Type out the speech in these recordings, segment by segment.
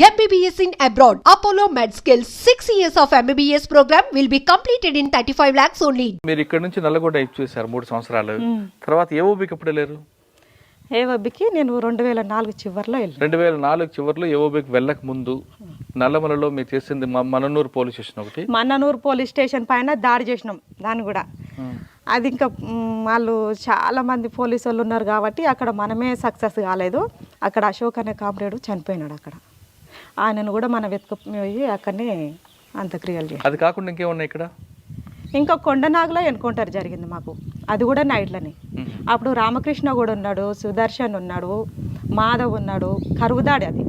MBBS in abroad. Apollo MedSkills 6 years of MBBS program will be completed in 35 lakhs only. మీరు ఇక్కడ నుంచి నల్లగొండ చూసారు 3 సంవత్సరాలు. తర్వాత ఏఓబికి ఎప్పుడు వెళ్ళారు? ఏఓబికి నేను 2004 చివర్లో వెళ్ళాను. 2004 చివర్లో ఏఓబికి వెళ్ళక ముందు నల్లమలలో మీరు చేసింది మననూరు పోలీస్ స్టేషన్ ఒకటి. మననూరు పోలీస్ స్టేషన్ పైన దాడి చేసినాం దాన్ని కూడా. అది ఇంకా వాళ్ళు చాలా మంది పోలీసు వాళ్ళు ఉన్నారు కాబట్టి అక్కడ మనమే సక్సెస్ కాలేదు. అక్కడ అశోక్ అనే కామ్రేడు చనిపోయినాడు. అక్కడ ఆయనను కూడా మనం వెతుకుపోయి అక్కడనే అంత్యక్రియలు చేయాలి. అది కాకుండా ఇంకేమున్నాయి ఇక్కడ? ఇంకా కొండనాగులో ఎన్కౌంటర్ జరిగింది మాకు, అది కూడా నైట్లని. అప్పుడు రామకృష్ణ కూడా ఉన్నాడు, సుదర్శన్ ఉన్నాడు, మాధవ్ ఉన్నాడు. కరువుదాడి అది,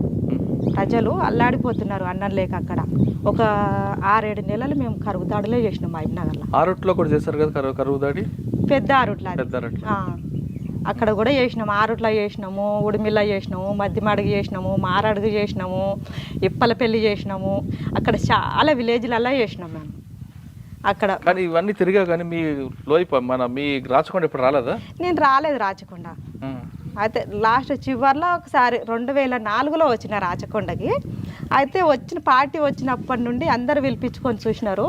ప్రజలు అల్లాడిపోతున్నారు అన్నం లేక. అక్కడ ఒక 6-7 నెలలు మేము కరువుదాడిలో చేసినాం మహబూబ్నగర్లో. ఆరుట్లో కూడా చేశారు కదా కరువుదాడి? పెద్ద ఆరుట్ల అక్కడ కూడా చేసినాము. ఆరుట్ల చేసినాము, ఉడిమిల్ల చేసినాము, మధ్యమాడుగు చేసినాము, మారడుగు చేసినాము, ఇప్పలపల్లి చేసినాము. అక్కడ చాలా విలేజ్లలో చేసినాం మేము అక్కడ. కానీ ఇవన్నీ తిరిగా కానీ మీ మీ రాచకొండ ఇప్పుడు రాలేదా? నేను రాలేదు రాచకొండ. అయితే లాస్ట్ చివర్లో ఒకసారి 2004లో వచ్చిన రాచకొండకి. అయితే పార్టీ వచ్చినప్పటి నుండి అందరు పిలిపించుకొని చూసినారు.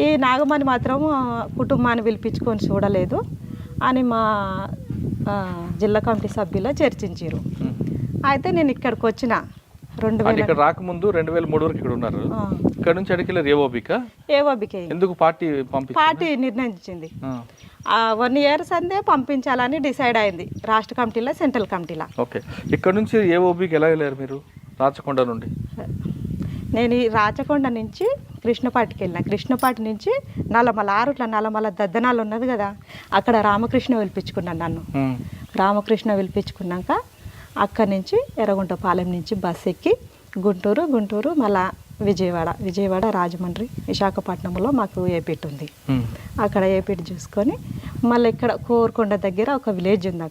ఈ నాగమణి మాత్రం కుటుంబాన్ని పిలిపించుకొని చూడలేదు అని మా జిల్లా కమిటీ సభ్యులు చర్చించారు. అయితే నేను ఇక్కడికి వచ్చిన 2000 రాకముందు 2003 వరకు ఇక్కడ ఉన్నారు. ఇక్కడ నుంచి అడిగిలేరు ఏఓబికి. ఎందుకు పార్టీ నిర్ణయించింది 1 year సందే పంపించాలని డిసైడ్ అయింది రాష్ట్ర కమిటీలో, సెంట్రల్ కమిటీలో. ఓకే, ఇక్కడ నుంచి ఏఓబికి ఎలా వెళ్ళారు మీరు? రాచకొండ నుండి నేను ఈ రాచకొండ నుంచి కృష్ణపాటికి వెళ్ళిన. కృష్ణపాటి నుంచి నల్లమల, ఆరుట్ల నల్లమల దద్దనాలు ఉన్నది కదా, అక్కడ రామకృష్ణ పిలిపించుకున్నాను నన్ను. రామకృష్ణ పిలిపించుకున్నాక అక్కడి నుంచి ఎర్రగుంటపాలెం నుంచి బస్సు ఎక్కి గుంటూరు మళ్ళా విజయవాడ రాజమండ్రి విశాఖపట్నంలో మాకు ఏపీట్ ఉంది. అక్కడ ఏపీట్ చూసుకొని మళ్ళీ ఇక్కడ కోరుకొండ దగ్గర ఒక విలేజ్ ఉంది,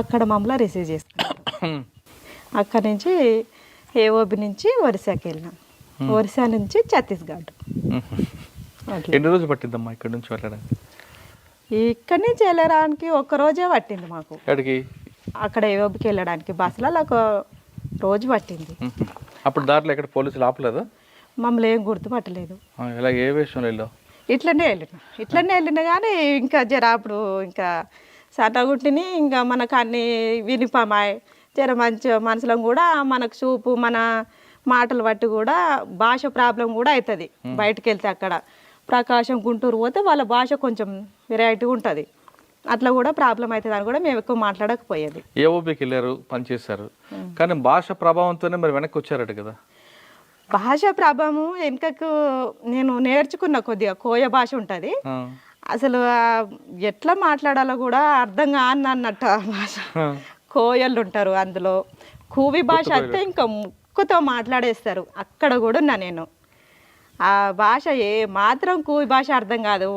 అక్కడ మమ్మల్ని రిసీవ్ చేసుకున్నాం. అక్కడి నుంచి ఏఓబి నుంచి ఒరిస్సాకి వెళ్ళినాం, ఒరిస్సా నుంచి ఛత్తీస్గఢ్. ఎన్ని రోజులు పట్టిందమ్మా ఇక్కడ నుంచి వెళ్ళడానికి? ఇక్కడి నుంచి వెళ్ళడానికి 1 రోజే పట్టింది మాకు. అక్కడ ఏఓబికి వెళ్ళడానికి బస్సులలో 1 రోజు పట్టింది. అప్పుడు దారిలో ఎక్కడ పోలీసులు ఆపలేదా? మమ్మల్ని ఏం గుర్తుపట్టలేదు. ఏ విషయంలో వెళ్ళావు? ఇట్లనే వెళ్ళిన కానీ ఇంకా జర అప్పుడు ఇంకా సన్నగుంటిని, ఇంకా మనకు అన్ని వినిపమాయి జర మంచి మనుషులం కూడా, మనకు చూపు మన మాటలు బట్టి కూడా భాష ప్రాబ్లం కూడా అవుతుంది. బయటకు వెళ్తే అక్కడ ప్రకాశం గుంటూరు పోతే వాళ్ళ భాష కొంచెం వెరైటీ ఉంటుంది, అట్లా కూడా ప్రాబ్లం అవుతుంది అని కూడా మేము ఎక్కువ మాట్లాడకపోయేది. ఏఓబికి వెళ్ళారు, పనిచేశారు, కానీ భాష ప్రభావంతోనే మరి వెనక్కి వచ్చారట కదా? భాష ప్రభావం వెనుకకు నేను నేర్చుకున్న కొద్దిగా కోయ భాష ఉంటుంది. అసలు ఎట్లా మాట్లాడాలో కూడా అర్థం కానన్నట్టు ఆ భాష. కోయళ్ళు ఉంటారు అందులో. కూవి భాష అయితే ఇంకా ముక్కుతో మాట్లాడేస్తారు. అక్కడ కూడా ఉన్నా నేను. ఆ భాష ఏ మాత్రం కూవి భాష అర్థం కాదు.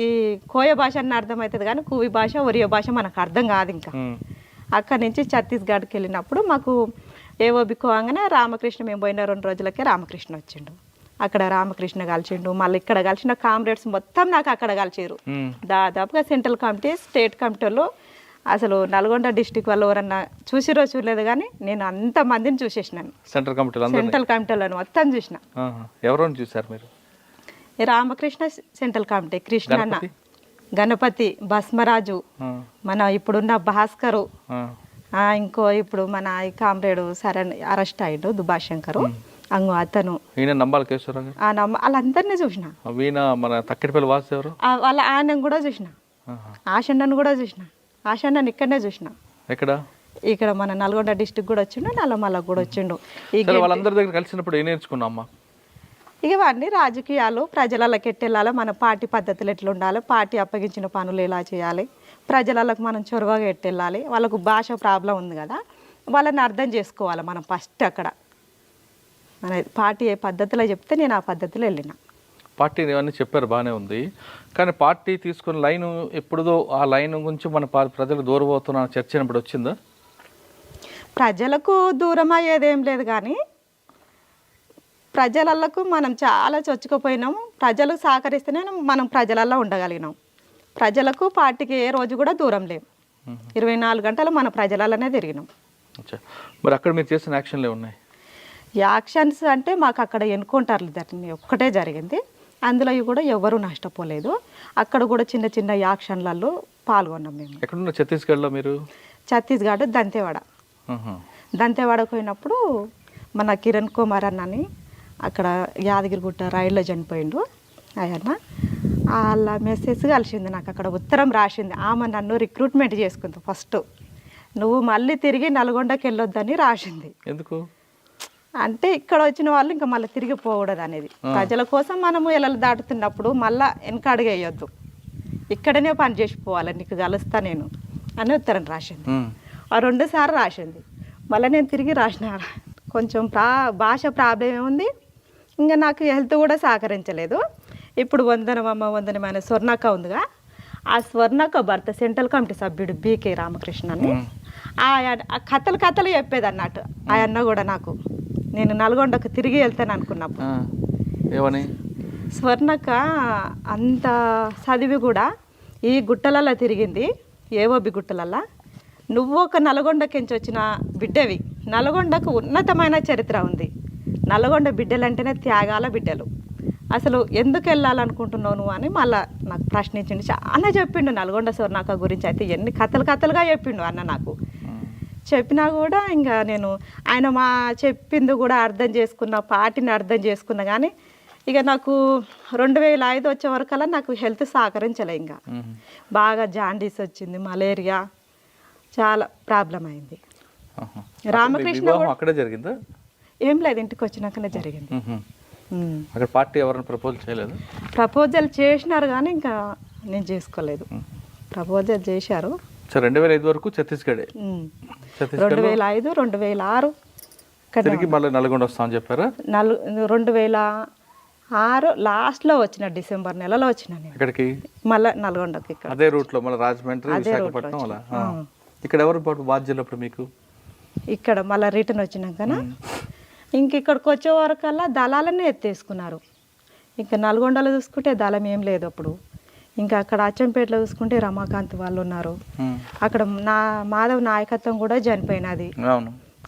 ఈ కోయ భాష అన్న అర్థమవుతుంది కానీ కూవి భాష, ఒరియో భాష మనకు అర్థం కాదు. ఇంకా అక్కడి నుంచి ఛత్తీస్గఢ్కి వెళ్ళినప్పుడు మాకు ఏఓబికి పోగానే రామకృష్ణ, మేము పోయిన 2 రోజులకే రామకృష్ణ వచ్చిండు. అక్కడ రామకృష్ణ కలిసిండు. మళ్ళీ ఇక్కడ కలిసిన కామ్రేడ్స్ మొత్తం నాకు అక్కడ కలిసారు. దాదాపుగా సెంట్రల్ కమిటీ, స్టేట్ కమిటీలో అసలు నల్గొండ డిస్టిక్ వాళ్ళు ఎవరన్నా చూసిరో చూడలేదు కానీ నేను అంతమందిని చూసేసినాను. సెంట్రల్ కమిటీలో మొత్తం చూసిన. ఎవరైనా చూసారు మీరు? రామకృష్ణ సెంట్రల్ కమిటీ, కృష్ణన్న, గణపతి, భస్మరాజు, మన ఇప్పుడున్న భాస్కరు, ఇంకో ఇప్పుడు మన ఈ కామ్రేడు అరెస్ట్ అయ్యిండు దుబాశంకరు, అతను వాళ్ళందరినీ చూసిన. వాళ్ళ ఆయన కూడా చూసిన, ఆశన్నను కూడా చూసిన. ఆశన్నను ఇక్కడనే చూసిన. ఇక్కడ మన నల్గొండ డిస్టిక్ కూడా వచ్చిండు, నల్లమల కూడా వచ్చిండు. వాళ్ళందరి దగ్గర కలిసినప్పుడు ఏం నేర్చుకున్నామ్మా? ఇవన్నీ రాజకీయాలు, ప్రజలకి ఎట్టెళ్ళాలి, మన పార్టీ పద్ధతులు ఎట్లా ఉండాలి, పార్టీ అప్పగించిన పనులు ఎలా చేయాలి, ప్రజలకు మనం చొరవగా ఎట్టెళ్ళాలి. వాళ్ళకు భాష ప్రాబ్లం ఉంది కదా, వాళ్ళని అర్థం చేసుకోవాలి మనం ఫస్ట్. అక్కడ మన పార్టీ ఏ పద్ధతిలో చెప్తే నేను ఆ పద్ధతిలో వెళ్ళిన. పార్టీ ఇవన్నీ చెప్పారు, బాగానే ఉంది. కానీ పార్టీ తీసుకున్న లైన్ ఎప్పుడుదో ఆ లైన్ గురించి మన ప్రజలకు దూరం అవుతున్న చర్చ ఇప్పుడు వచ్చిందా? ప్రజలకు దూరం అయ్యేదేం లేదు కానీ ప్రజలకు మనం చాలా చొచ్చుకుపోయినాము. ప్రజలకు సహకరిస్తేనే మనం ప్రజలలో ఉండగలిగినాం. ప్రజలకు పార్టీకి ఏ రోజు కూడా దూరం లేము. 24 గంటలు మన ప్రజలలోనే తిరిగినాం. మరి అక్కడ మీరు చేసిన యాక్షన్లు ఉన్నాయి? యాక్షన్స్ అంటే మాకు అక్కడ ఎన్కౌంటర్లు జరిగినాయి, ఒక్కటే జరిగింది. అందులో కూడా ఎవరు నష్టపోలేదు. అక్కడ కూడా చిన్న చిన్న యాక్షన్లలో పాల్గొన్నాం మేము. ఎక్కడున్న ఛత్తీస్గఢ్లో మీరు? ఛత్తీస్గఢ్ దంతేవాడ. దంతేవాడకు పోయినప్పుడు మన కిరణ్ కుమార్ అన్నని అక్కడ యాదగిరిగుట్ట రైల్లో చనిపోయిండు ఆయన. వాళ్ళ మెసేజ్ కలిసింది నాకు, అక్కడ ఉత్తరం రాసింది. ఆమె నన్ను రిక్రూట్మెంట్ చేసుకుంది ఫస్ట్, నువ్వు మళ్ళీ తిరిగి నల్గొండకి వెళ్ళొద్దని రాసింది. ఎందుకు అంటే ఇక్కడ వచ్చిన వాళ్ళు ఇంకా మళ్ళీ తిరిగి పోకూడదు అనేది. ప్రజల కోసం మనము ఎలలు దాటుతున్నప్పుడు మళ్ళీ వెనక అడిగేయొద్దు, ఇక్కడనే పని చేసిపోవాలి, నీకు కలుస్తా నేను అని ఉత్తరం రాసింది. ఆ 2 సార్లు రాసింది. మళ్ళీ నేను తిరిగి రాసిన. కొంచెం భాష ప్రాబ్లం ఏముంది, ఇంకా నాకు హెల్త్ కూడా సహకరించలేదు. ఇప్పుడు వందనమైన స్వర్ణక్క ఉందిగా, ఆ స్వర్ణక్క భర్త సెంట్రల్ కమిటీ సభ్యుడు బీకే రామకృష్ణ అని ఆ కథలు చెప్పేది అన్నట్టు. ఆ అన్న కూడా నాకు, నేను నల్గొండకు తిరిగి వెళ్తాను అనుకున్నప్పుడు, ఏమని స్వర్ణక్క అంత చదివి కూడా ఈ గుట్టలల్లో తిరిగింది, ఏవోబి గుట్టలల్లో. నువ్వు ఒక నల్గొండకించి వచ్చిన బిడ్డవి, నల్గొండకు ఉన్నతమైన చరిత్ర ఉంది. నల్గొండ బిడ్డలంటేనే త్యాగాల బిడ్డలు. అసలు ఎందుకు వెళ్ళాలనుకుంటున్నావు నువ్వు అని మళ్ళీ నాకు ప్రశ్నించిండు. చాలా చెప్పిండు నల్గొండ స్వర్ణక్క గురించి. అయితే ఎన్ని కథలుగా చెప్పిండు అన్న నాకు. చెప్పినా కూడా ఇంకా నేను ఆయన చెప్పింది కూడా అర్థం చేసుకున్న, పార్టీని అర్థం చేసుకున్నా. కానీ ఇక నాకు 2005 వచ్చే వరకల్లా నాకు హెల్త్ సహకరించలే. ఇంకా బాగా జాండీస్ వచ్చింది, మలేరియా, చాలా ప్రాబ్లం అయింది. రామకృష్ణ అక్కడే జరిగిందా? ఏం లేదు, ఇంటికి వచ్చినాకనే జరిగింది. అక్కడ పార్టీ ఎవరైనా ప్రపోజల్ చేయలేదు? ప్రపోజల్ చేసినారు కానీ ఇంకా నేను చేసుకోలేదు. ప్రపోజల్ చేశారు. 2005 వరకు ఛత్తీస్గఢే. 2005, 2006 తిరిగి మళ్ళీ నల్గొండ వస్తామని చెప్పారా? 2006 లాస్ట్లో వచ్చిన, డిసెంబర్ నెలలో వచ్చిన నేను. ఇక్కడికి మళ్ళీ నల్గొండకి. ఇక్కడ అదే రూట్లో మళ్ళీ రాజమండ్రి, విశాఖపట్నం అలా. ఇక్కడ ఎవరు బాధ్యులు అప్పుడు మీకు? ఇక్కడ మళ్ళీ రిటర్న్ వచ్చినాకనా ఇంక ఇక్కడికి వచ్చే వరకల్లా దళాలనే ఎత్తేసుకున్నారు. ఇంకా నల్గొండలో చూసుకుంటే దళం ఏం లేదు అప్పుడు. ఇంకా అక్కడ అచ్చంపేటలో చూసుకుంటే రమాకాంత్ వాళ్ళు ఉన్నారు. అక్కడ మాధవ్ నాయకత్వం కూడా చనిపోయినది.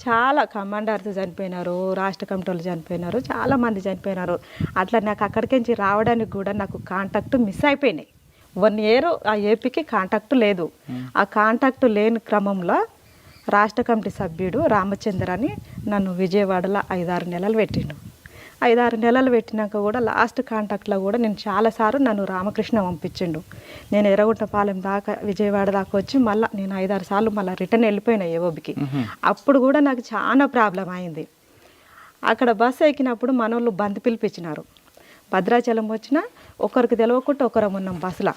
చాలా కమాండర్స్ చనిపోయినారు, రాష్ట్ర కమిటీలు చనిపోయినారు, చాలా మంది చనిపోయినారు. అట్లా నాకు అక్కడికించి రావడానికి కూడా నాకు కాంటాక్ట్ మిస్ అయిపోయినాయి. 1 year ఆ ఏపీకి కాంటాక్ట్ లేదు. ఆ కాంటాక్ట్ లేని క్రమంలో రాష్ట్ర కమిటీ సభ్యుడు రామచంద్ర అని నన్ను విజయవాడలో 5-6 నెలలు పెట్టిండు. 5-6 నెలలు పెట్టినాక కూడా లాస్ట్ కాంటాక్ట్లో కూడా నేను చాలాసార్లు నన్ను రామకృష్ణ పంపించిండు. నేను ఎర్రగుంటపాలెం దాకా, విజయవాడ దాకా వచ్చి మళ్ళీ నేను 5-6 సార్లు మళ్ళీ రిటర్న్ వెళ్ళిపోయినా ఏఓబికి. అప్పుడు కూడా నాకు చాలా ప్రాబ్లం అయింది. అక్కడ బస్సు ఎక్కినప్పుడు మనోళ్ళు బంద్ పిలిపించినారు. భద్రాచలం వచ్చినా ఒకరికి తెలియకుండా ఒకరం ఉన్నాం బస్సులో.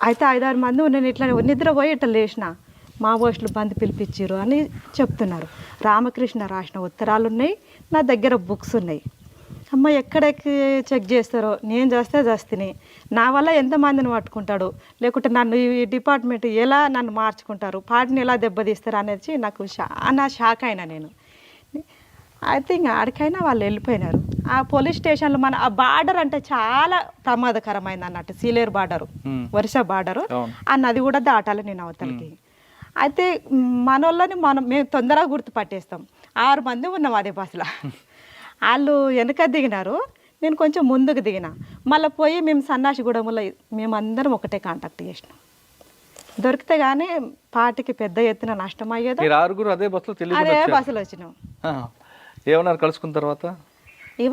అయితే 5-6 మంది నేను ఇట్లా నిద్రపోయి ఇట్లా లేచిన, మావోయిస్టులు బంద్ పిలిపించారు అని చెప్తున్నారు. రామకృష్ణ రాసిన ఉత్తరాలు ఉన్నాయి, నా దగ్గర బుక్స్ ఉన్నాయి. అమ్మ ఎక్కడెక్కి చెక్ చేస్తారో, నేను చేస్తే నా వల్ల ఎంతమందిని పట్టుకుంటాడు, లేకుంటే నన్ను ఈ డిపార్ట్మెంట్ ఎలా నన్ను మార్చుకుంటారు, పార్టీని ఎలా దెబ్బతీస్తారు అనేది నాకు చాలా షాక్ అయినా నేను. అయితే ఇంకా ఆడికైనా వాళ్ళు వెళ్ళిపోయినారు. ఆ పోలీస్ స్టేషన్లో మన ఆ బార్డర్ అంటే చాలా ప్రమాదకరమైంది అన్నట్టు, సీలేరు బార్డరు, ఒరిస్సా బార్డరు. ఆ నది కూడా దాటాలి నేను అవతలకి. అయితే మనోళ్ళని మేము తొందరగా గుర్తుపట్టేస్తాం. 6 మంది ఉన్నాం అదే బస్సులో. వాళ్ళు వెనక దిగినారు, నేను కొంచెం ముందుకు దిగిన. మళ్ళీ పోయి మేము సన్నాసిగూడెంలో మేమందరం ఒకటే కాంటాక్ట్ చేసినాం. దొరికితే కానీ పార్టీకి పెద్ద ఎత్తున నష్టం అయ్యేది. అదే బస్సులో వచ్చినాం. ఏమన్నారు కలుసుకున్న తర్వాత?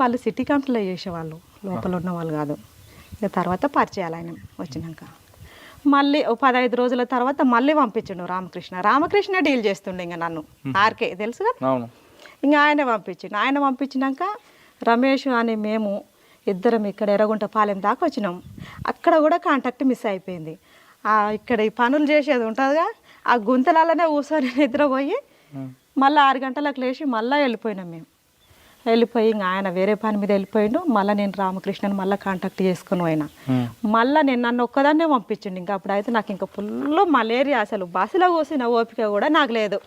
వాళ్ళు సిటీ కంపెనీలో చేసేవాళ్ళు, లోపల ఉన్న వాళ్ళు కాదు. ఇక తర్వాత పరిచయాలు ఆయన వచ్చినాక మళ్ళీ 15 రోజుల తర్వాత మళ్ళీ పంపించిండు రామకృష్ణ డీల్ చేస్తుండే ఇంకా నన్ను. ఆర్కే తెలుసు కదా, ఇంకా ఆయన పంపించిండు. ఆయన పంపించినాక రమేష్ అని మేము ఇద్దరం ఇక్కడ ఎర్రగుంటపాలెం దాకా వచ్చినాం. అక్కడ కూడా కాంటాక్ట్ మిస్ అయిపోయింది. ఇక్కడ ఈ పనులు చేసేది ఉంటుందిగా, ఆ గుంతలలోనే కూర్చొని నిద్రపోయి మళ్ళీ 6 గంటలకు లేచి మళ్ళీ వెళ్ళిపోయినాం మేము. వెళ్ళిపోయి ఇంకా ఆయన వేరే పని మీద వెళ్ళిపోయిండు. మళ్ళీ నేను రామకృష్ణని మళ్ళీ కాంటాక్ట్ చేసుకుని పోయినా. మళ్ళీ నేను నన్ను ఒక్కదాన్నే పంపించిండు. ఇంకా అప్పుడైతే నాకు ఇంకా ఫుల్ మలేరియా, అసలు బస్సులో కూసిన ఓపిక కూడా నాకు లేదు.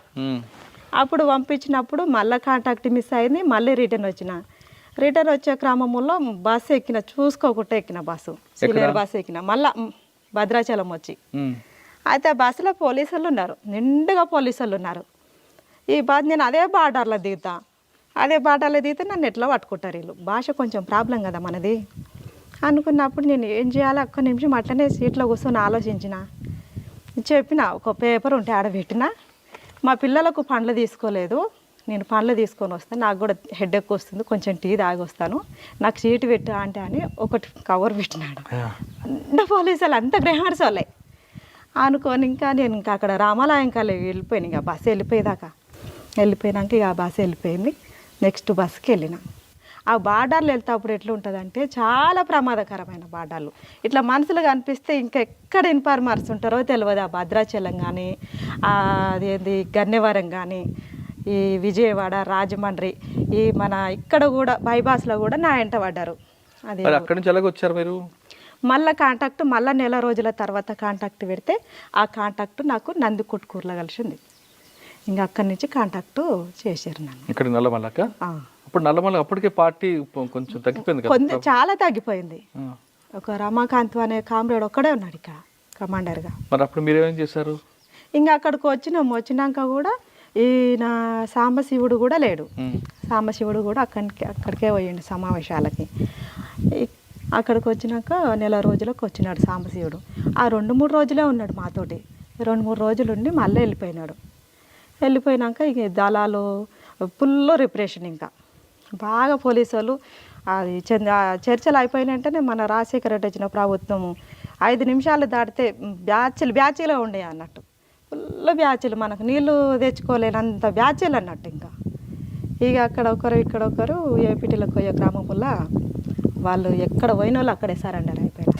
అప్పుడు పంపించినప్పుడు మళ్ళీ కాంటాక్ట్ మిస్ అయింది. మళ్ళీ రిటర్న్ వచ్చే క్రమంలో బస్సు ఎక్కిన, చూసుకోకుండా ఎక్కిన బస్సు, సీలేరు బస్సు ఎక్కిన. మళ్ళీ భద్రాచలం వచ్చి అయితే ఆ బస్సులో పోలీసులు ఉన్నారు, నిండుగా పోలీసులు ఉన్నారు. ఈ బాధ నేను అదే బార్డర్లో దిగుతా. అదే బాటలో దిగితే నన్ను ఎట్లా పట్టుకుంటారు వీళ్ళు. భాష కొంచెం ప్రాబ్లం కదా మనది అనుకున్నప్పుడు నేను ఏం చేయాలో ఒక్క నిమిషం అట్లనే సీట్లో కూర్చొని ఆలోచించిన. చెప్పిన ఒక పేపర్ ఉంటే ఆడబెట్టిన, మా పిల్లలకు పండ్లు తీసుకోలేదు, నేను పండ్లు తీసుకొని వస్తాను, నాకు కూడా హెడేక్ వస్తుంది, కొంచెం టీ తాగి వస్తాను, నాకు సీటు పెట్టు అంటే అని ఒకటి కవర్ పెట్టినాడు. అంత పోలీసులు అంత గ్రహాడ్స్ వాళ్ళే అనుకొని నేను ఇంకా అక్కడ రామాలయం కాలే వెళ్ళిపోయాను. ఇక బస్సు వెళ్ళిపోయినాక ఇక ఆ బస్సు వెళ్ళిపోయింది. నెక్స్ట్ బస్సుకి వెళ్ళిన. ఆ బార్డర్లు వెళ్తేప్పుడు ఎట్లా ఉంటుందంటే చాలా ప్రమాదకరమైన బార్డర్లు. ఇట్లా మనుషులు కనిపిస్తే ఇంకెక్కడ ఇన్ఫార్మర్స్ ఉంటారో తెలియదు. ఆ భద్రాచలం కానీ అదేంది గన్నెవరం కానీ ఈ విజయవాడ రాజమండ్రి ఈ మన ఇక్కడ కూడా బైపాస్లో కూడా నా వెంట పడ్డారు. అదే అక్కడి నుంచి ఎలాగ వచ్చారు మీరు? మళ్ళీ కాంటాక్ట్ మళ్ళీ నెల రోజుల తర్వాత కాంటాక్ట్ పెడితే ఆ కాంటాక్ట్ నాకు నందికొట్కూరులో కలిసింది. ఇంకా అక్కడి నుంచి కాంటాక్ట్ చేశారు నన్ను. ఇక్కడ నల్లమల్లక? అప్పుడు నల్లమల్ల అప్పటికే పార్టీ కొంచెం తగ్గిపోయింది కదా? చాలా తగ్గిపోయింది. ఒక రమాకాంత్ అనే కామ్రేడ్ ఒక్కడే ఉన్నాడు ఇక్కడ కమాండర్గా. మరి అప్పుడు మీరేం చేశారు? ఇంకా అక్కడికి వచ్చినాక కూడా ఈయన సాంబశివుడు కూడా లేడు. సాంబశివుడు కూడా అక్కడికే పోయిండు సమావేశాలకి. అక్కడికి వచ్చినాక నెల రోజులకు వచ్చినాడు సాంబశివుడు. ఆ 2-3 రోజులే ఉన్నాడు మాతోటి. 2-3 రోజులు ఉండి మళ్ళీ వెళ్ళిపోయినాడు. వెళ్ళిపోయినాక ఇక దళాలు ఫుల్ రిప్రెషన్, ఇంకా బాగా పోలీసు వాళ్ళు. అది చర్చలు అయిపోయిన వెంటనే మన రాజశేఖర రెడ్డి వచ్చిన ప్రభుత్వము 5 నిమిషాలు దాటితే బ్యాచీలో ఉండే అన్నట్టు, ఫుల్ బ్యాచీలు, మనకు నీళ్ళు తెచ్చుకోలేనంత బ్యాచీలు అన్నట్టు. ఇంకా ఇక అక్కడ ఒకరు ఇక్కడ ఒకరు ఏపీటీలో కొయ్య గ్రామంలో వాళ్ళు ఎక్కడ పోయిన వాళ్ళు అక్కడే సరెండర్ అయిపోయారు.